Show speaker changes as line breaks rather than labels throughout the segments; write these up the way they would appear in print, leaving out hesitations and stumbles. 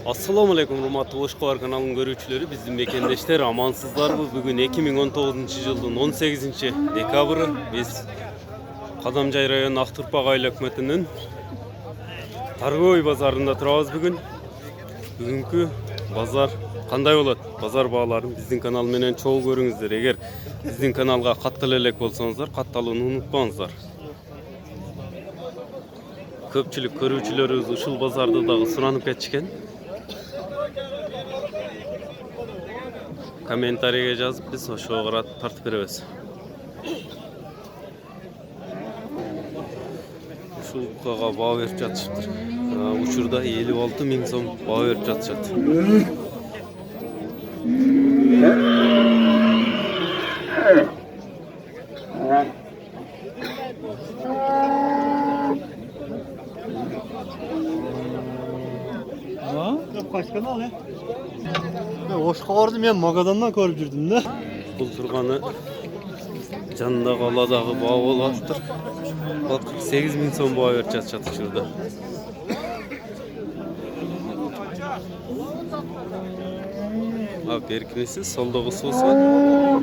Assalamu alaikum hurmatly Oşkovar kanalının görүүчүлөрү, биздин мекендештер амансыздарбы? Бүгүн 2019 жылдын 18 декабры. Биз Кадамжай району Актурпак айыл өкмөтүнүн Таргой базарында турабыз бүгүн. Бүгүнкү базар кандай болот? Базар бааларын биздин канал менен чогуу көрүңүздөр. Эгер биздин каналга каттала элек болсоңуздар, катталууну унутпаңыздар. Көпчүлүк көрүүчүлөрүбүз ушул базарды дагы суранып кетишкен. Комментарийге жазып биз ошого карап тартып беребиз. Ушул букага баа берип жатышыптыр. Учурда 56 миң сом баа берип жатышат.
Kaç kanal ya? Oşkovar'da men Magadan'dan görüp жүрдүм да.
Бул турганы жанында каладагы баа болуп атыптыр. 48 миң сом баа берип жатышат учурда. Беркинеси солдогусу болсо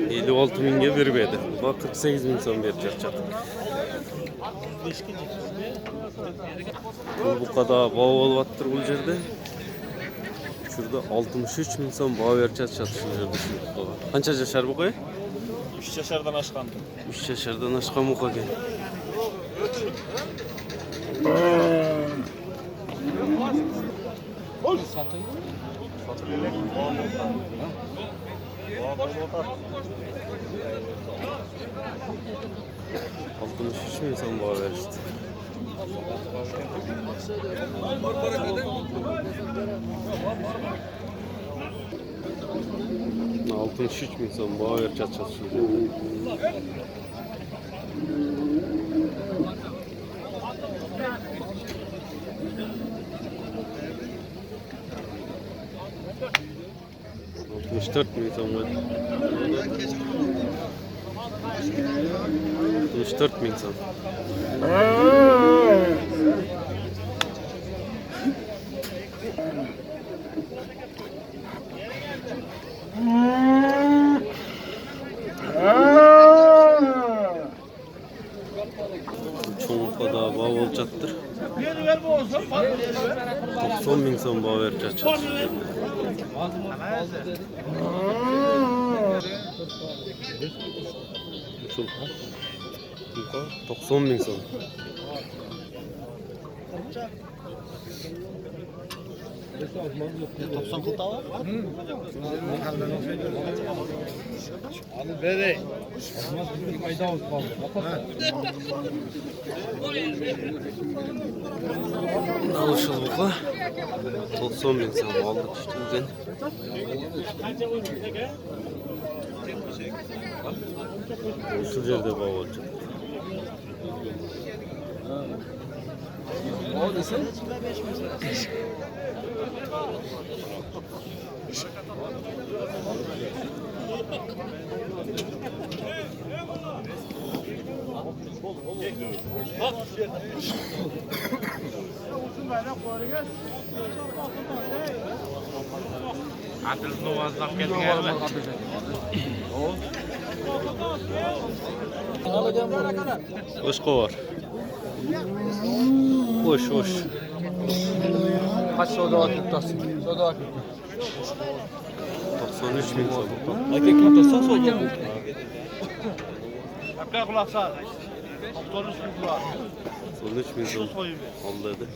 56 миңге бербеди. 48 миң сом берип жатышат. Бул букада баа болуп атыптыр бул жерде. Şurada 63 ming so'm baho berib жатышат ушул жерде. Qancha жашар бука?
3 yaşardan aşkan.
3 yaşardan aşkan buqa ekan. Altmış üç ming so'm baho berishdi. 63 ming so'm baho berib жатышат ушул жерде. Altmış dört ming so'm. 64 ming so'm. Çoğunlukla bağ olacaktır. 90 ming so'm bağ verip жатышат. Ушул 90 ming so'm.
Topsan kılta var.
Hadi bere.
Ушул бука 90 ming so'm aldık üstünden. Ушул жерде bağ olacak.
O desene.
Adil novazlap geldiler.
Oşkovar. Hoş.
Kaç soda var tuttasın? Soda var.
93 ming so'm.
Erkek tuttasın soda.
Kapıya kulak sağ. 93 bin kulak.
93 ming so'm aldı.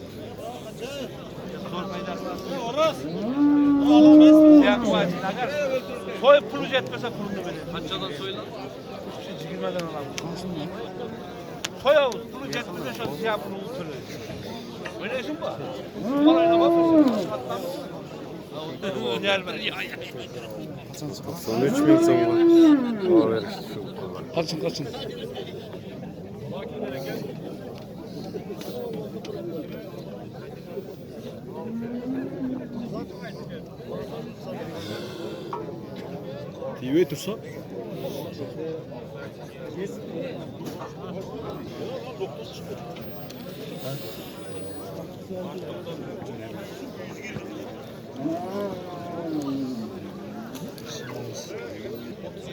Soy pulu yetmese pulunu verir.
Kaçadan soy lan?
20'den alalım. Soy avuz pulu yetmese şu siyah pulu usulü. Öyle işin var. Parayla bakıyorsun. Gelmedi.
93 ming so'm bağ verishdi.
Kaçın.
TV tursa.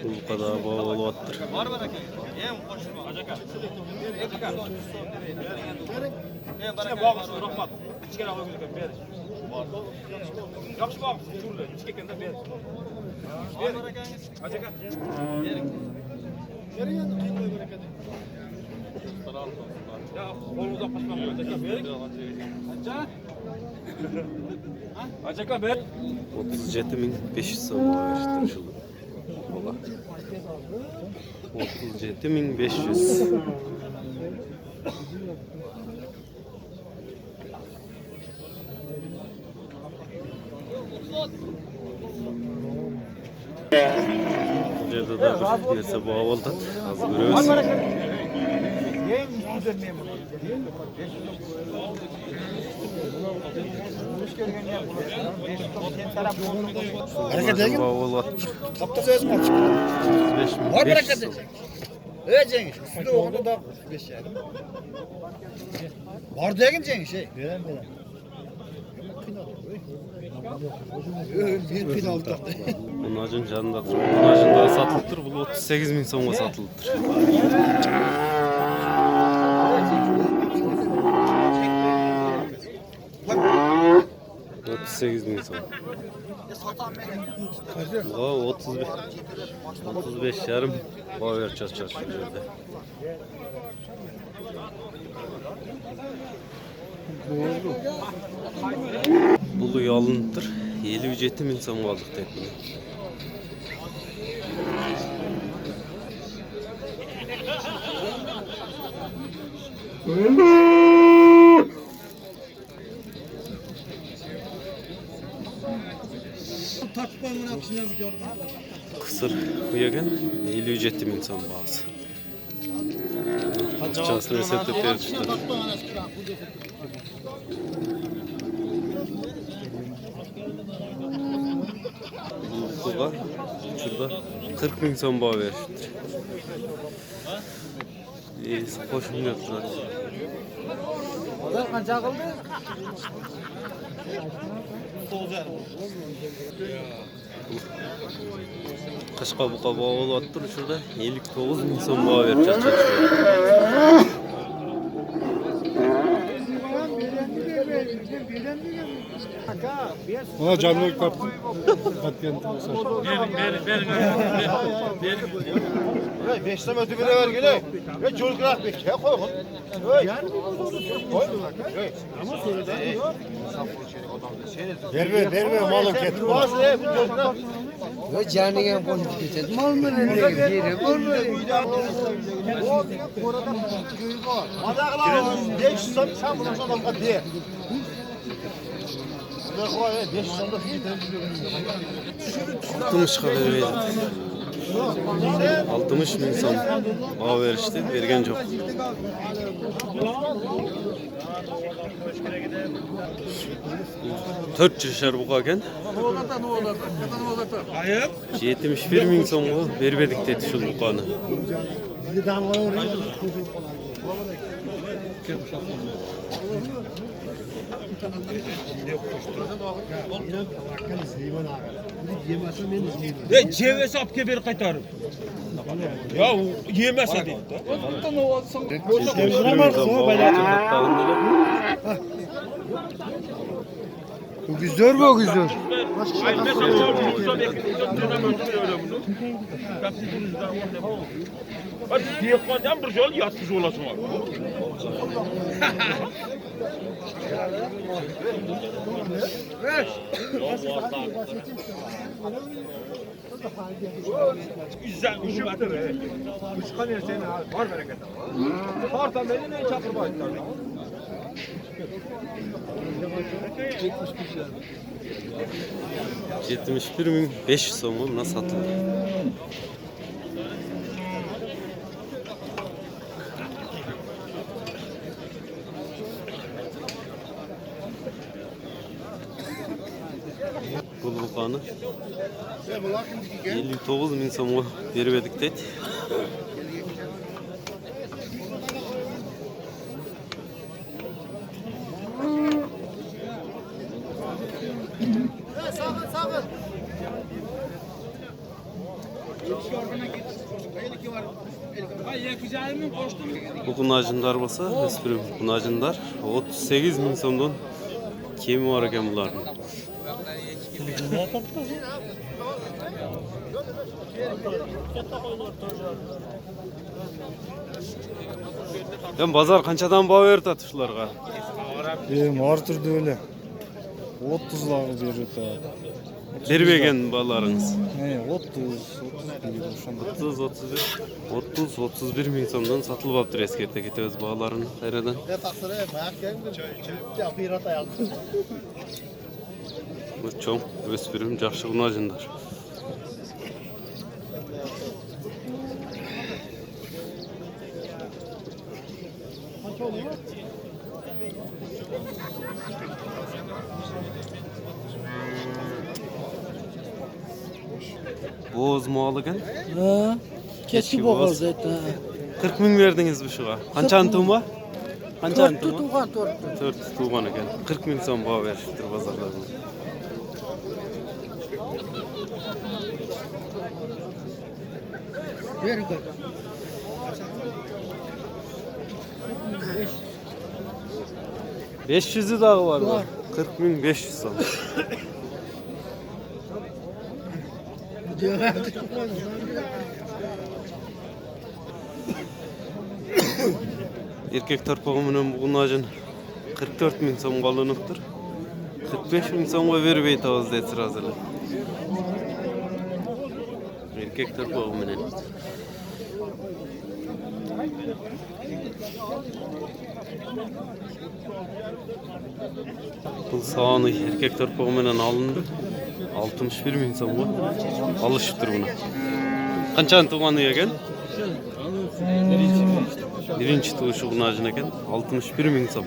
Bu kadar bağlı attır.
Var mı rakı? Yem koşma. Acaka. Acaka. İçine bağlısı rahmat. İçine rahmat gözüküyor. Ver. Yaxşı bağlısı. Şurada. İçine kendi ver. Ver. Acaka. Ver. Nereye yandı kıyım koy bırakın? Ya kolumuza paşmam. Acaka ver. Acaka. Acaka ver.
37.500 so'm verishdir şu. 37.500. Bu yerde de bir nese bağ oldu. Az görüyoruz.
Hareket edin.
Bağ oldu.
Tapta sözüm açık.
35.500
Var hareket
so'm.
edecek. Evet Cengiz. Üstüne oğlu da 5 yani. Var degin Cengiz şey. Veren. Bir final taktı.
Bunun acın canındadır. Bunun acın daha satılıdır. Bu 38.000 so'mga satılıdır. Bu 38.000 so'm. Bu 35 yarım bağ vereceğiz şu yerde. Bulu yalındır. 57.000 so'm aldık tekini. Kısır kuyagın 57.000 so'm bağısı. Çasını resepte tercihler. Kuga şurada 40.000 so'm bağ veriştir. Hoşum yaptı.
Oda kanca kıldı?
Kaşka bu kabağı olattır şurada 59.000 so'm bağ vereceğiz.
Ona canlı kaptı. Ver. 5 tane ötü bile ver gele. Ve çocuk bırak bir şey koy. Verme malın ketti.
Ve canıya konuşup gideceğiz. Mal mı ne diye mal mı?
Madağlar 500 tane sen bunu adamga diye. Ne 500 tane
60 vermeydi. 60.000 so'm bağ verişti. Bergen yok. Dört yaşar bu kaken. 71.000 so'mga berbedik dedi şu buqani.
Ve cevesi apke beri kaytarım. Ya yemese dedi.
Bu güzel bu güzel.
Ay mesela hadi diye koyacağım bir yol yatmış olasın. Güzel üşümedir. Uçkan yersene var bereket. Partan beni ne çapır bayıtlar.
71.500 so'mga satıldı. Bu buqani 59.000 so'mga berbedik dedi. Bu kunajınlar bolsa, öspürüm kunajınlar 38 ming so'mdan kemi var ekan bularning. Hem bazar qanchadan baho beradi shularga?
Artur da öyle. 30 lağı veriyor da.
Bermegen balalarınız.
30 gibi ошондой.
30-31 ming so'mdan satılıp aptır eskerte ketebиз baholarını hayradan. Bu çoğ öspürüm жақсы kunajınlar. Boz mu alıgan?
Ha. Keçi boğaz zaten.
40 ming verdingiz bu şuğa. Qanchani tuğma? Qanchani
Torttu
tuğma?
tuğan torttu.
4 tuğman ekan. 40 ming so'm baho berishibdir bozorda.
Ver koy.
Beş yüzü dağı var mı?
Var.
40 ming 500 so'm. Erkek torpog'i bilan bu kunajin 44 ming so'mga alınıptır. 45 ming so'mga berib aytamiz deydi sirazilar. Erkek torpog'i bilan. Bu sağını erkek torpog'i bilan alındı. 61 ming so'mga alışıptır buni. Qanchani tug'ani ekan? Birinchi tug'ishi kunajin ekan. 61 ming so'm.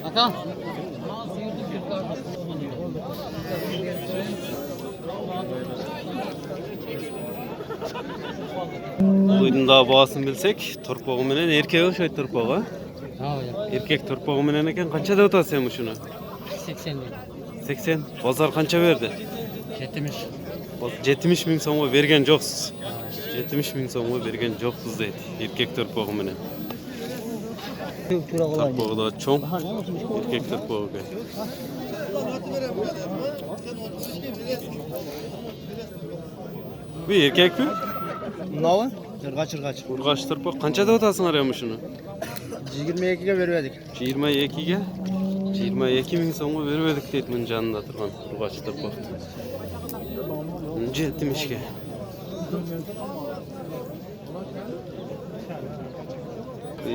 Aka.
Buyurun daha bahasını bilsek, torpog'i bilan erkek o'sha torpog'i. Erkek torpog'i bilan ekan, qanchada o'tasiz ham shuni?
80 lira.
80. Bozor qancha berdi?
70.
70 ming so'mga bergan jo'qsiz. 70 ming so'mga bergan jo'qsiz deydi. Erkek torpog'i bilan. Torpog'i da cho'ng. Erkek torpog'i. Bu erkek mi?
Nava? Çırgaç.
Urg'ash torpog' qanchada o'tasizlar ham shuni?
22'ye vermedik.
22'ga 22 ming so'mga bermedik deydi bunun janida turgan urg'ash torpog'ni. 70'ga.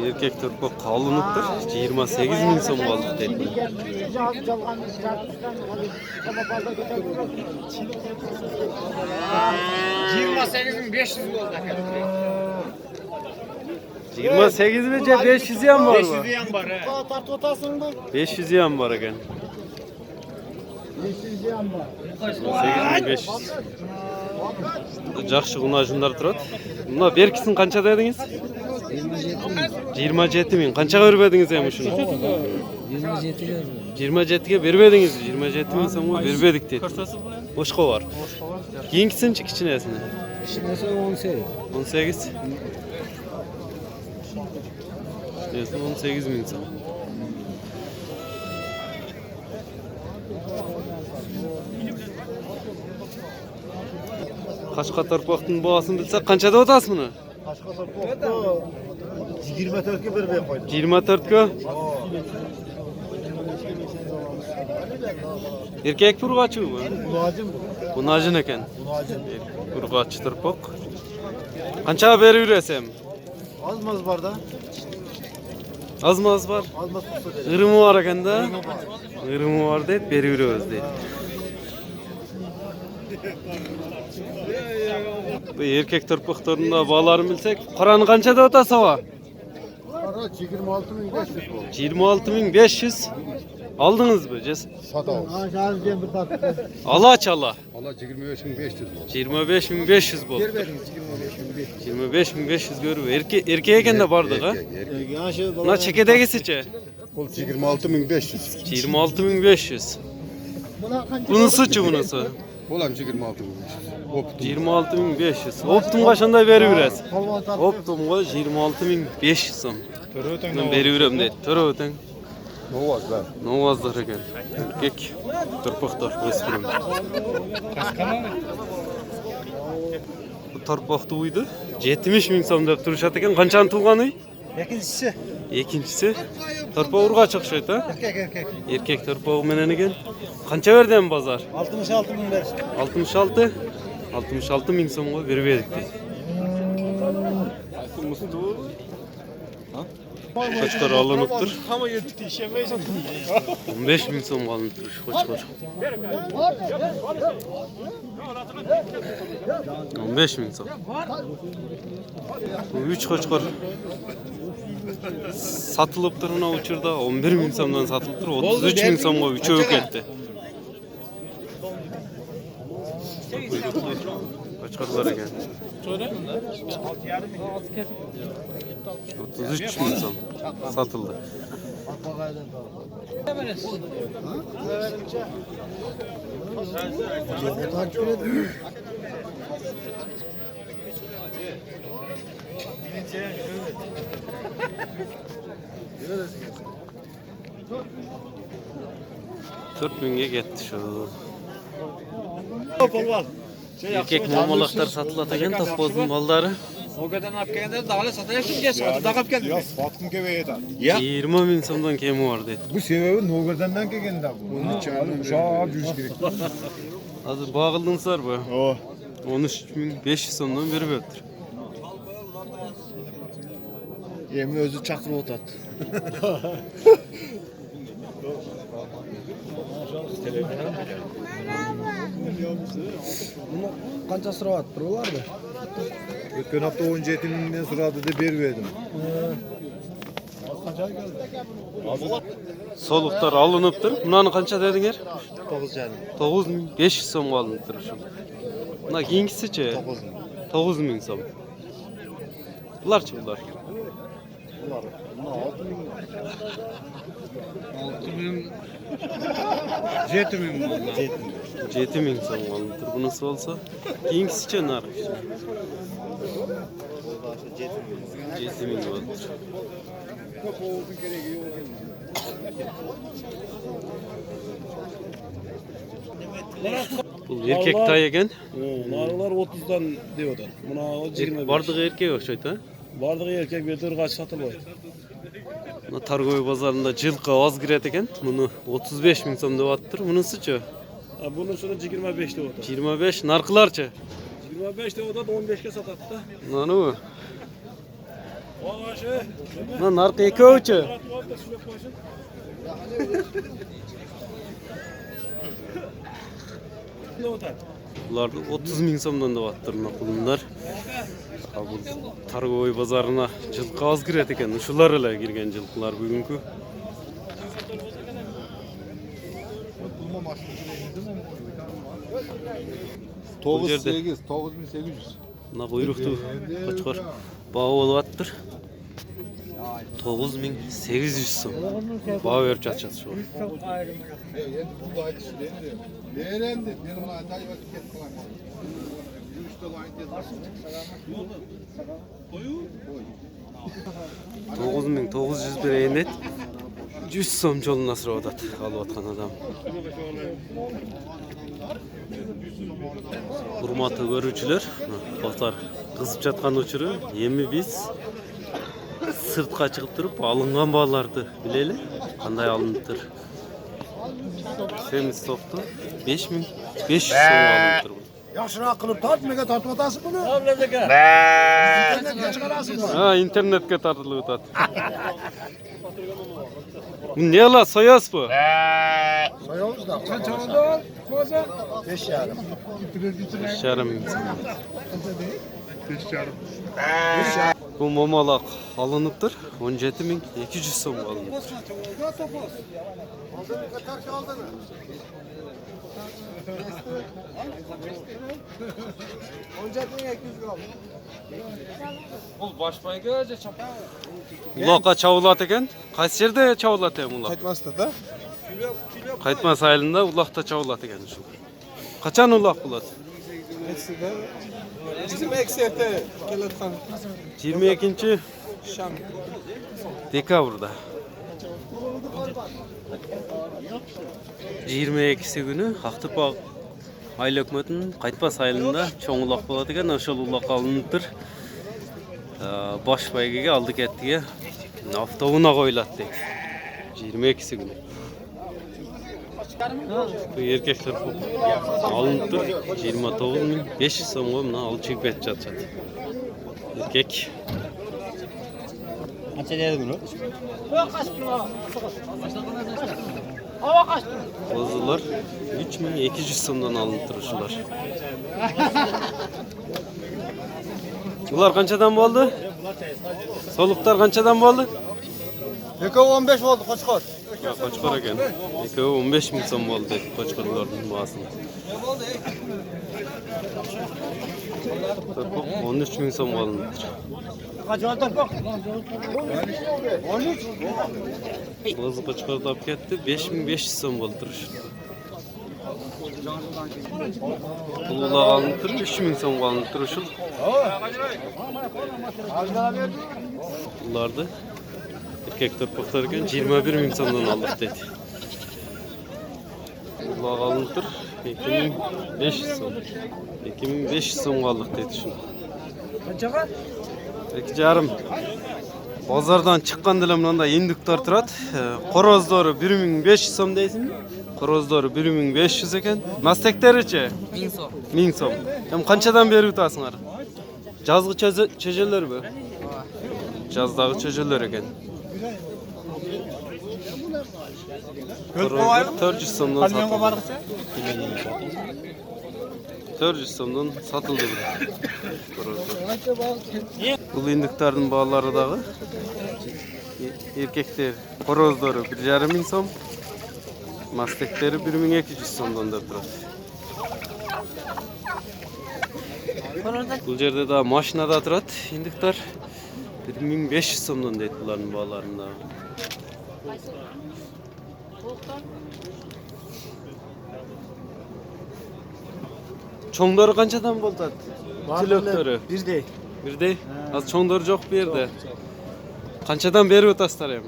Erkek torpog' qolunibdir. 28 ming so'mga oldik deydi.
28.500 bo'ldi aka.
28 mi? 500 ham var mı?
500 ham bor.
Tartı otasın
500 ham var ekan. 8500. Жақсы kunajınlar turadi. Buna berkisini qancha dedingiz? 27 ming. Qanchaga bermedingiz ham shuni?
27 lira.
27'ga bermedingiz. 27 ming so'mga bermedik dedi. Boshqa var. Keyingisinchi kichkinasini.
Şinasi 18.
18. Neyse 18 ming so'm. Qashqa torpoqning bahosini bilsak qanchada o'tasiz buni?
Başka tartı 24'e vermeye koydum.
24 ga. Erkek urg'achi bu.
Kulağacım bu.
Kunajin ekan.
Kulağacım.
Urg'achi torpoq. Qanchaga berib yurasam?
Azmaz var da.
Azmaz var.
Azmaz kusa dedi.
Irimi var ekanda. Irimi var deb berib yuramiz deydi. Bu erkek torpoqlarında bağlarını bilsek, qaranı qanchada o'tasi va?
Para 26.500 oldu.
26500. Aldınız mı?
Satalım. Aşağı bir tatlı.
Allah çala.
Valla 25.500 oldu.
25500 bu. 25500 görüyor. Erkeğe de vardı ha. Na çekedeki seçe.
26.500.
26500. Bunun suçu bunun su.
Olam 26.500. Optum.
26.500. Optum kaçanda veriveresiz? Optumga 26.500 so'm. Men beriverem deydi. Töre öten.
Novaz ben.
Novazlar ekan. Erkek torpaqtar o'spirim. Bu torpaqda uydu 70.000 so'm deb turishat ekan. Qanchani tug'ani?
İkincisi.
Ikkinchisi torpaq urg'acha o'xshaydi, ha?
Erkek.
Erkek torpaq menen ekan. Qancha berdi bozor?
66 bin ver.
66 ming so'mga berib edik deydi. Qo'chqor olinibdir. 15 ming so'mga olinibdir shu qo'chqor. 15 ming so'm. Bu 3 qo'chqor satılıptır buna uçurda 11 ming so'mdan satılıptır. 33 ming so'mga uchovi ketdi. Qo'chqorlar ekan. 33 ming so'm satıldı. Dört binge gitti şu. Erkek mamalaklar satılata ekan topbozun balları.
O kadar ne yapken dağla satacaksın diye satı da kap geldi.
Ya satkın keveyeden.
20 ming so'mdan kemi var dedi.
Bu sebebi Nogar'dan kelganda bu. Bunun çağırın uşağa yürüyüş gerek.
Hazır bağıldınızlar bu.
O.
13.500 so'mdan berib öptür.
Yemin özü çakır otat.
Bunu qancha so'rayapti ularni?
Ötken hafta 17'inden sonra da berverdim.
Soluqlar alınıptır. Bunani qancha dedinger?
9,5.
9500 so'mga alınıptır şu. Buna keyingisichi? 9 ming so'm. Bularchi bular.
7 bin.
7 ming so'mga alınıptır. Bunisi olsa keyingisichi nari. 7 ming bo'libdir. Bu erkek tay ekan.
Narılar 30'dan diyorlar. Buna o 25.
Bardığı erkek o'xshaydi, ha?
Bardığı erkek bir tırgaç satılıyor.
Buna Targoy bozorunda жылқы az kiret ekan. Buni 35 ming so'm deyaptir. Bunisichi?
Bunun sonu 25 diyorlar.
25 narqilarchi?
25 diyorlar 15'e satat da.
Mana bu.
O aşı.
Mana narqi ekovichi. Bularni 30 ming so'mdan deyaptir bunlar. Bu Targoy bozoruna жылқы az kiret ekan. Shular ila kirgan жылқылар bugungi. Bu yerdə
9800.
Buna quyruqdu qo'chqor bağı bo'lyaptir. 9800 so'm. Bağı berib жатышат şu.
Beğendi. Benim ona acayip ket falan. 3 dolar ket.
9900 bereyin et. 100 so'm jolun asırap atat alıp atkan adam. Hurmatly görүүчүлөр, bozor kızıp жаткан учуру эми биз sırtqa чыгып туруп алынган бааларды билели, кандай алыныптыр. Semiz toptu 5500 so'm alыныптыр.
Yaxşıroq qilib tortmaga tortib otasizmi buni? Internetga chiqarasizmi?
Ha, internetga tartilib o'tadi. Bu ne la soyas bu?
Soyovuzda. Qancha oldi? Qo'zi? 5,5.
5,5 ming so'm.
5,5.
Bu momalak alınıptır. 17.200 so'm alınıptır. Ulaqqa çavlat ekan. Qaysi yerda çavlat ekan ulaq?
Qaytmasda da.
Qaytmas ayılında ulaqda çavlat ekan şu. Kaçan ulaq bulat?
Bizim ekserte keletkan
22
Şam.
dekabrda. 22 günü Aqtırpaq Aylı Hökümetinin Qaytpas ayılında çoğun ulaq bolat eken, oşol ulaq alınıptır. Baş baygege aldı kettige avtobuna koyulat deydi. 22 günü. Bu erkekler alınıptır. 29.500 so'mga mına alıp çekip etchat. Erkek.
Qancha deydi buni?
Bozular 3200 so'mdan alınıptır şular. Bular qanchadan bo'ldi? Soluqlar qanchadan bo'ldi?
Ekovi 15 oldu Qo'chqor.
Ya Qo'chqor ekan. Ekovi 15.000 so'm bo'ldi dedi Qo'chqorlarning bahasini. 13.000 so'm olunuptur.
Qancha oldu To'rpoq? 13.
Bozu Qo'chqorda olib ketdi, 5500 so'm bo'ldi turish. Pullar alınıptır, 3000 so'mga alınıp turuşul. Bunlardı erkek torpaqlar ekan 21.000 so'mdan aldık dedi. Pullar alınıptır 2500 so'm. 2500 so'mga aldık dedi şunu.
Qanchaga?
2,5. Bozordan chiqqanda mında induklar turat. Qorozdori 1500 so'm deysinmi? Qorozdori 1500 ekan. Mastakdarichi
1000 so'm.
1000 so'm. Hem qanchadan berib o'tasinglar? Жазғы çejeler bu. Жаздағы çejeler ekan. 400 so'mdan
Qalyonga
satıldı.
barqcha?
400 so'mdan satıldı bu. Bu induklarning bağları dağı. Erkekler qorozdori 1,5 so'm. Mastakdari 1200 so'mdan deb turadi. Bu yerde daha maşinada turadi induklar 1500 so'mdan deydi bularning bağlarında. Çoğunları qanchadan bo'ladi? Tiloktori.
Birdey.
Birde. Az çoğunları yo'q bu yerda. Qanchadan berib o'tasizlar ham?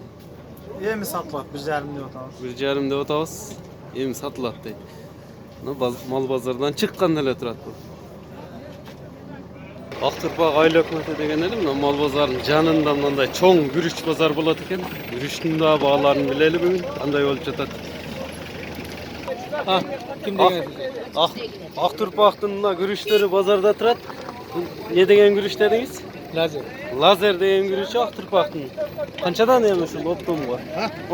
Emi satlat 1,5 deb atamiz.
1,5 deb o'tamiz. Em sotiladi deydi. Mal bozordan chiqqandalar turadi bu. Aqtırpaq Aylı Hökümeti degan edim, mal bozorning janында mындай cho'ng guruch bozor bo'ladi ekan. Guruchning da бағаларын bileli bugun, qanday bo'lib жатат.
Kim degan?
Aqtırpaqning guruchlari bozorda turadi. Ne degan guruch dedingiz?
Lazer.
Lazer degan guruch Aqtırpaqning. Qanchadan endi shu optomga?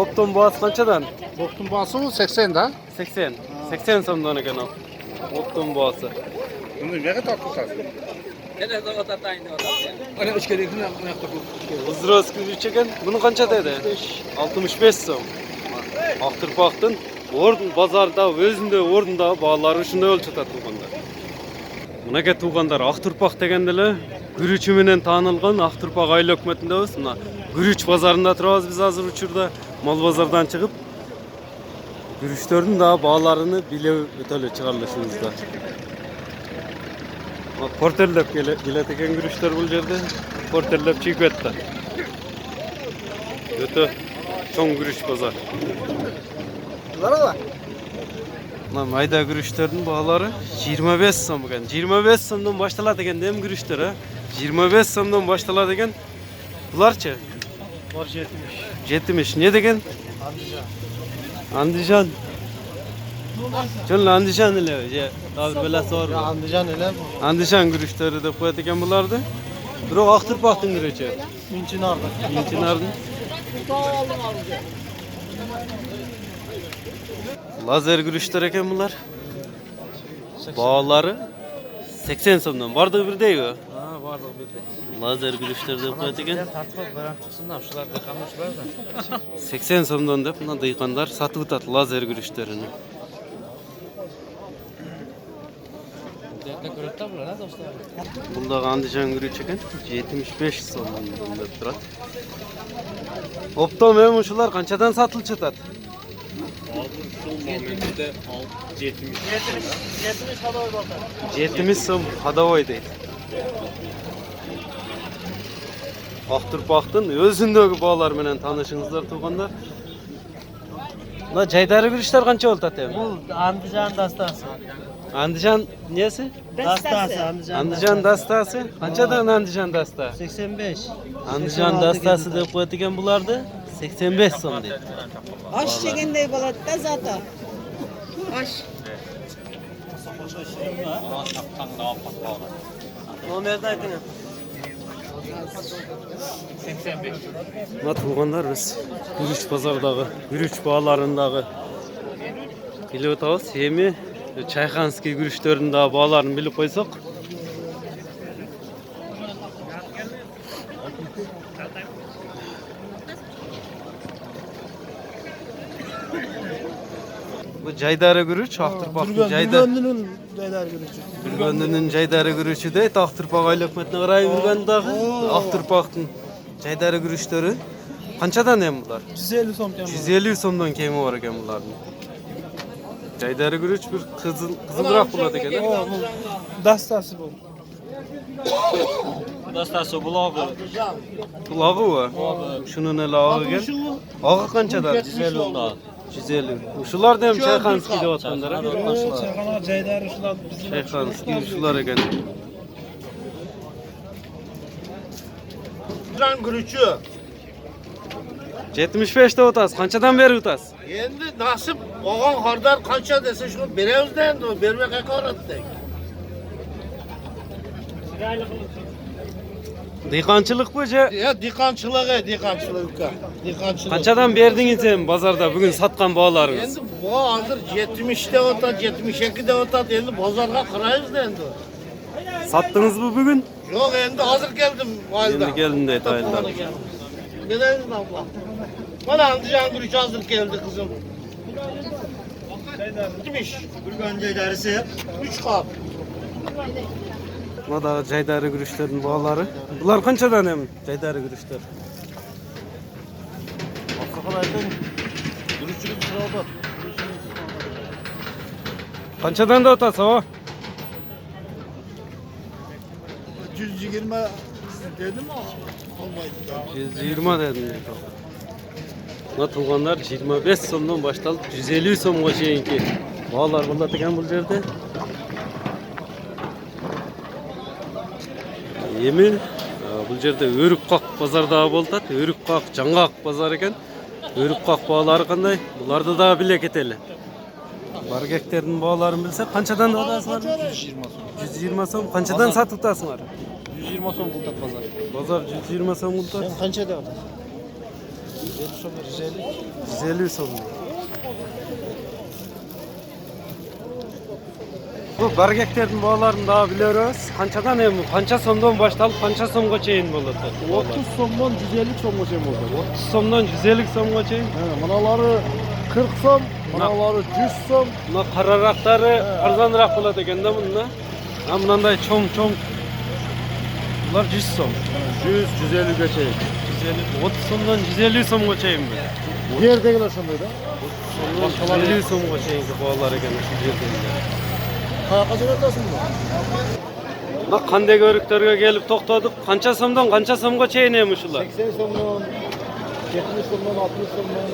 Optom bahası qanchadan?
Boktun bası 80 da.
80. 80 so'mdan ekan optom bahası.
Bunu nega toptirasiz?
Ana 3 kere gidin ayakta bu.
Vzrost guruch ekan. Buni qancha dedi? 65 so'm. Aqtırpaqning bozorda o'zinde o'rnida бағалары shunday bo'lib жатат tuğanlar. Bunaqa tuğanlar Aqtırpaq degandilar guruchi bilan tanilgan Aqtırpaq Aylı Hökümetinde o'z. Mana guruch bozorida turamiz biz hozir uchurda mal bozordan chiqib guruchlarning da бағаларын bilib o'tali chiqarishimizda. Portellab keladi ekan guruchlar bu yerda. Portellab chiqyapti. O'ta cho'ng guruch bozor. Mana mayda guruchlarning бағалары 25 so'm ekan. 25 so'mdan boshlanadi ekan dem guruchlar, ha. 25 so'mdan boshlanadi ekan. Bularchi?
Bor 70.
70. Ne degan?
Andijon.
Andijon. Chunla Andijon ile. Hozir bilasiz.
Andijon ele bu.
Andijon guruchlari deb qo'yadi ekan bularni. Biroq Aqtırpaqning guruchi.
Minchinorda.
Minchinorning. Lazer guruchlar ekan bular. Bağları 80 so'mdan. Bardi birdey bu.
Ha, bordi birdey.
Lazer guruchlar deb qo'yadi ekan.
Tartib baram chiqsinlar, shular deqamashlardan.
80 so'mdan deb mana dehqonlar sotib o'tadi lazer guruchlarini.
Depne ko'ribdi bular, ha do'stlar.
Bunda Andijon guruch ekan 75 so'mdan deb turadi. Optom ham shular qanchadan sotilib ketadi? Şu momentde 70.
70 kadar bakar.
70 so'm hadavoy deydi. Aqturpaqdın özündегі balalar menen tanışыңızlar tuğanlar. Mına jaydari gürüşler qancha bo'ldi ata?
Bu Andijan dastasi.
Andijan nesi?
Dastasi
Andijan dastasi. Qanchadan Andijan dasta?
85.
Andijan dastasi deb qo'yadigan bulardi. 85 so'm deydi.
Aş çekende balıkta zaten. Aş.
Nomerni ayting.
Mına tuğanlar biz Gürüç bazardağı, Gürüç bağlarındağı kelip o'tabыз. Emi Çayxanskiy gürüşlörünün dagı bağlarını bilip qo'ysak. Bu jaydari gürüç, Aqturpaqdın
Gönlünün değerli görücü.
Gürgöndünün jaydari gürüçü de Aqturpaq aylakmetine qarayıp yurgan dagı Aqturpaqdın jaydari gürüşlörü. Qanchadan hem bular?
150 so'm kam.
150 so'mdan kemi var ekan bularning. Jaydari gürüç bir qizilroq bo'ladi ekan.
Dastası bu.
Dastasi bulog'i.
Qulog'i va. Shuni nalog'i ekan. Og'i qanchadan?
150 unda.
150. Shularda ham Çayxanskiy deyotganlar.
Çayxana Jaydari shular bizning.
Çayxanskiy shular ekan.
Can gürüçü.
75 de o'tasiz. Qanchadan beri o'tasiz?
Endi nasip oğan hardar kança dese şunu beremiz de endi o bermek hakaret de.
Dehqonchilik bo'yicha
Ya dikançılığa, dikançılığa. Dikançılık.
qanchadan berdingiz ham bozorda bugun sotgan bog'laringiz?
Endi bu hazır 70'te otat, 72'de otat endi bozarga kırayız da endi.
Sattыңызбы bugun?
Yok endi hazır geldim valide.
Endi keldim deydi ayıllar.
Gidelim abla. Bana Andijan gürüç hazır geldi kızım. Gitmiş.
Gürgön jaydarisi.
3 kap.
Buna da jaydari gürüşlerin bağları. Bular qanchadan hem jaydari gürüşler?
Akıl ayting. Gürüçünüz sırada.
Qanchadan da o'tasiz o?
120 dedim ama olmaydı.
120 dedim. Buna tuğanlar 25 so'mdan başlalıp 150 so'mga cheyinki bog'lar bo'ladi ekan bu yerda. Emin bu yerda Örükqoq bozorda bo'ladi. Örükqoq Жаңғақ bozor ekan. Örükqoq bog'lari qanday? Bularda da bile keteli. Bargaklarning bog'larini bilsek qanchadan olasizlar? 120 so'm. Qanchadan sotib tutasizlar?
120 so'm bultat pazar.
Bozor 120 so'm bo'ldi.
Sen qancha deyapsiz? 150 so'm, 150.
150 so'm. Bu bargaklarning bog'larini da bilamiz. Qanchadan ham, qancha so'mdan boshlanib, qancha so'mga cheyin bo'ladi?
30 so'mdan 150 so'mga cheyin bo'ldi.
30 so'mdan 150 so'mga cheyin.
Manaları 40 so'm, manaları 100 so'm.
Buna qararaqlari arzonroq bo'ladi ekanda bunda. Ha bunday cho'ng. Bular 100 so'm.
100, 150 ga cheyin.
150, 30 so'mdan 150 so'mga cheyin.
Bu yerdegiler shunday da.
150 so'mga cheyin bog'lar ekan shu yerda.
Qayoqqa jo'natasizmi?
Buna qanday ko'riklarga kelib to'xtadik. Qancha so'mdan qancha so'mga cheyin emish ular?
80 so'mdan, 70 so'mdan, 60 so'mdan.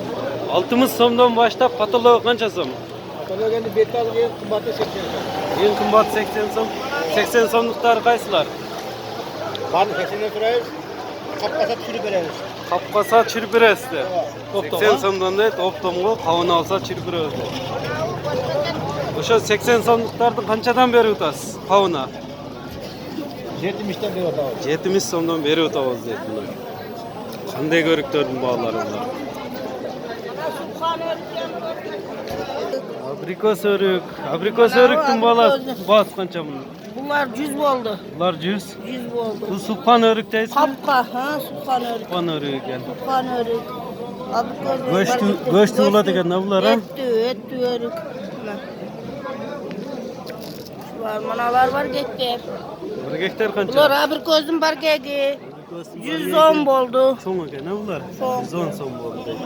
60 so'mdan boshlab patolog qancha so'm?
Patologiyani betalga qimmatda 80 so'm.
Eng qimmat 80 so'm. 80 so'mliklari qaysilar?
Qani 80 turayız. Qapqasa tushirib beramiz.
Qapqasa tushirib berasizlar. 80 so'mdan da optomga qavun olsa tushirib beramiz. O'sha 80 so'mliklarni qanchadan berib o'tasiz? Qavuna
70'ten beri otamiz.
70 so'mdan berib o'tamiz deydi bular. Qanday ko'riklarning bog'lari bular? Abrikos örüktün bas qancha bunlar?
Bunlar 100 oldu.
Bular 100.
100 oldu.
Bu suppan örük deysizmi?
Kapka, ha, Sultan Örük.
Suppan örüğü ekan.
Sultan Örük.
Go'sht bo'ladi ekan bular ham.
Etli Örük. Şular manalar var gekter.
Bir gektar qancha?
Bular abrikozdun bargagi. 110 oldu.
So'm ekan bular.
So'm.
110 so'm bo'ldi.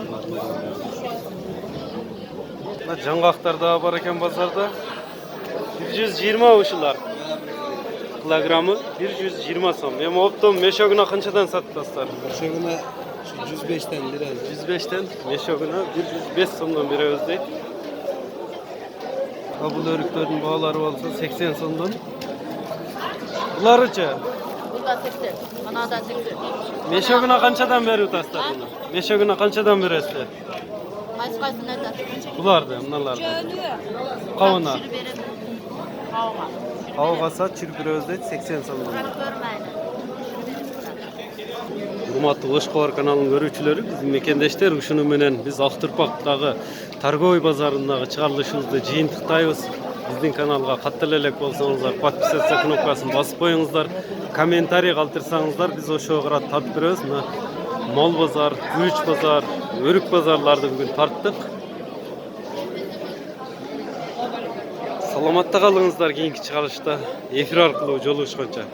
Жаңғақтар да бар екен базарда. 120 ушулар. Килограммы 120 сом. Эми оптом мешогуна канчадан сатасыздар?
Şöyle 105'ten biraz.
105'ten мешогуна 105 сомдон беребиз дейт. Бул өрүктөрдүн баалары болсо 80 сомдон. Буларычы
Bu da 80. Ana da 80.
мешогуна канчадан берип атасыздар буну? Мешогуна канчадан бересиздер?
Kaysını da.
Буларды, мыналарды. Кабына.
Kavga.
Кавгаса чүрүп дейт 80 сомдон.
Görmeyin.
Урматтуу Ош Кабар каналынын көрүүчүлөрү, биздин мекендештер ушуну менен биз Актурпактагы торговый базарындагы чыгарылышыбызды жыйынтыктайбыз. Биздин каналга катты элек болсоңуздар, подписаться кнопкасын басып коюңуздар, комментарий калтырсаңыздар, биз ошого карап тартып беребиз. Мына мол базар, Күч базар, өрүк базарларды бүгүн тарттык. Саламатта калыңыздар, кийинки чыгарылышта эфир аркылуу жолугушканча.